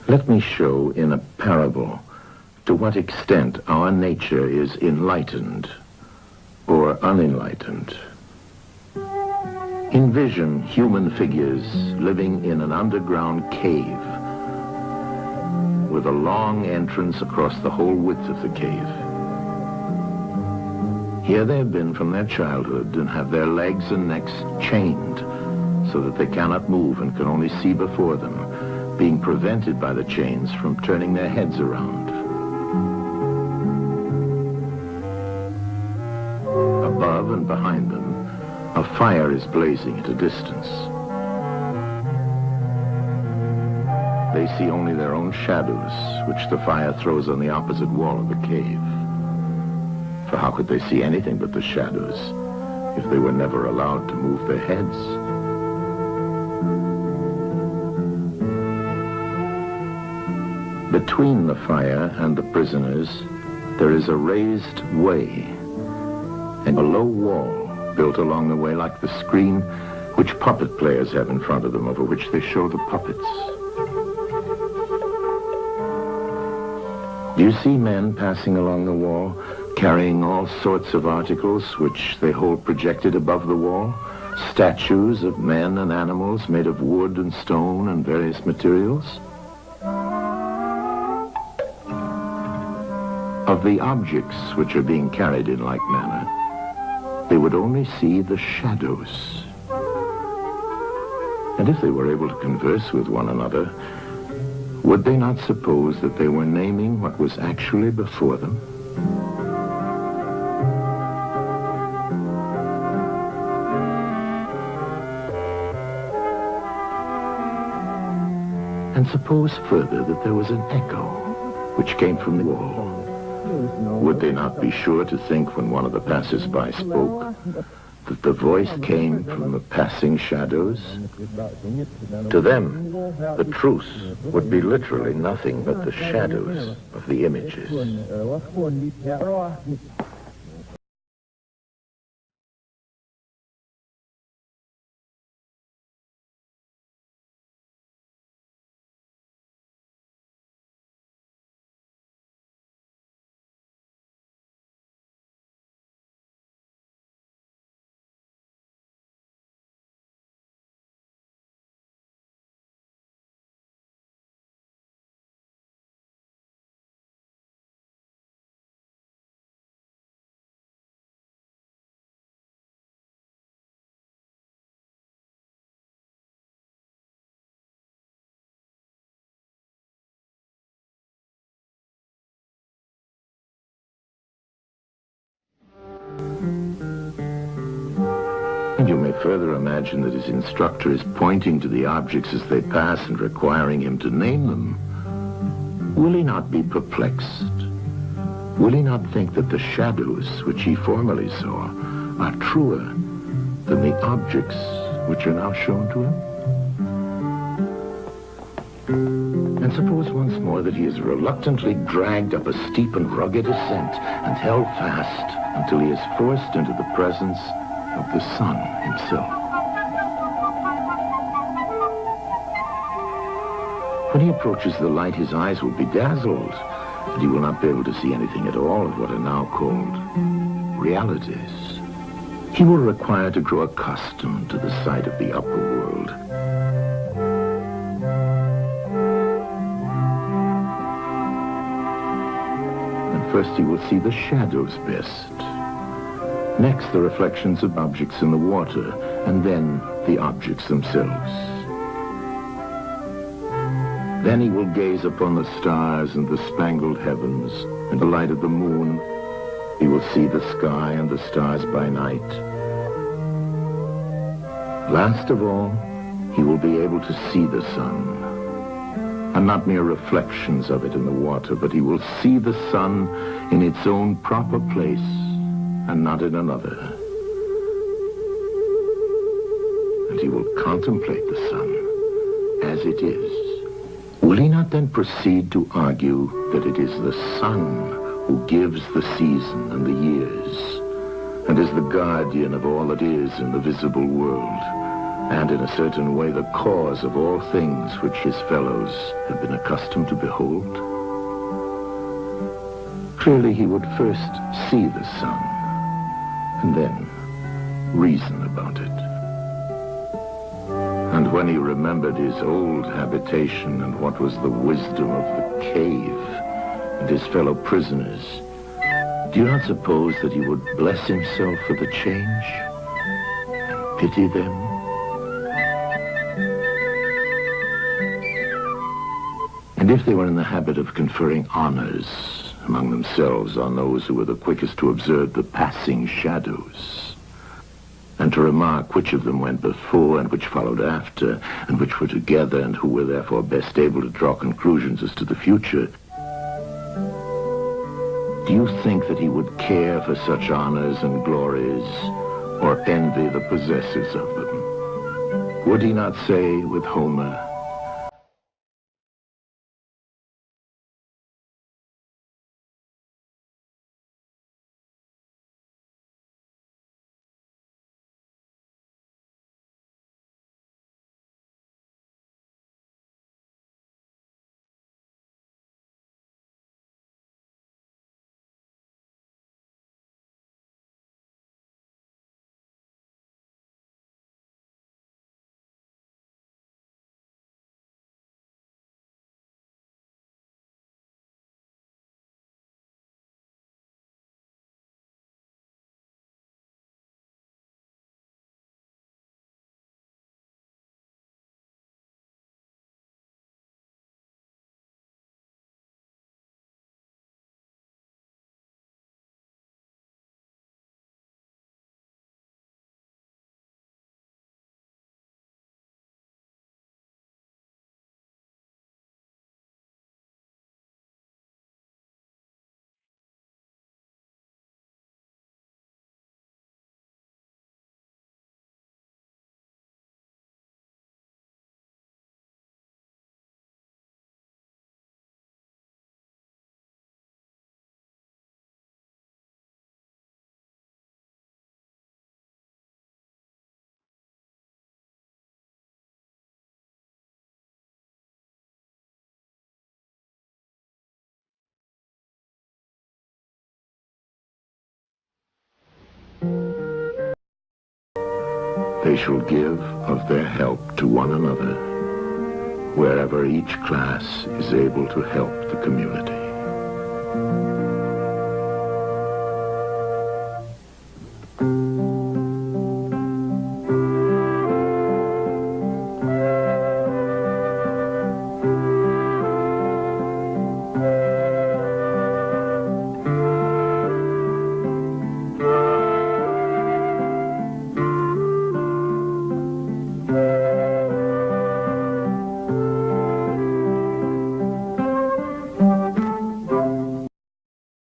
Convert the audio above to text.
Let me show in a parable to what extent our nature is enlightened or unenlightened. Envision human figures living in an underground cave with a long entrance across the whole width of the cave. Here they have been from their childhood and have their legs and necks chained so that they cannot move and can only see before them, being prevented by the chains from turning their heads around. Above and behind them, a fire is blazing at a distance. They see only their own shadows, which the fire throws on the opposite wall of the cave. For how could they see anything but the shadows if they were never allowed to move their heads? Between the fire and the prisoners, there is a raised way and a low wall built along the way like the screen which puppet players have in front of them, over which they show the puppets. Do you see men passing along the wall, carrying all sorts of articles which they hold projected above the wall? Statues of men and animals made of wood and stone and various materials? Of the objects which are being carried in like manner, they would only see the shadows. And if they were able to converse with one another, would they not suppose that they were naming what was actually before them? And suppose further that there was an echo which came from the wall. Would they not be sure to think, when one of the passers-by spoke, that the voice came from the passing shadows? To them, the truth would be literally nothing but the shadows of the images. And you may further imagine that his instructor is pointing to the objects as they pass and requiring him to name them. Will he not be perplexed? Will he not think that the shadows which he formerly saw are truer than the objects which are now shown to him? And suppose once more that he is reluctantly dragged up a steep and rugged ascent and held fast until he is forced into the presence of the sun himself. When he approaches the light, his eyes will be dazzled, and he will not be able to see anything at all of what are now called realities. He will require to grow accustomed to the sight of the upper world. And first he will see the shadows best. Next, the reflections of objects in the water, and then the objects themselves. Then he will gaze upon the stars and the spangled heavens and the light of the moon. He will see the sky and the stars by night. Last of all, he will be able to see the sun, and not mere reflections of it in the water, but he will see the sun in its own proper place, and not in another. And he will contemplate the sun as it is. Will he not then proceed to argue that it is the sun who gives the season and the years, and is the guardian of all that is in the visible world, and in a certain way the cause of all things which his fellows had been accustomed to behold? Clearly he would first see the sun, and then reason about it. And when he remembered his old habitation and what was the wisdom of the cave and his fellow prisoners, do you not suppose that he would bless himself for the change and pity them? And if they were in the habit of conferring honors among themselves on those who were the quickest to observe the passing shadows, and to remark which of them went before and which followed after, and which were together and who were therefore best able to draw conclusions as to the future, do you think that he would care for such honors and glories, or envy the possessors of them? Would he not say with Homer, they shall give of their help to one another, wherever each class is able to help the community.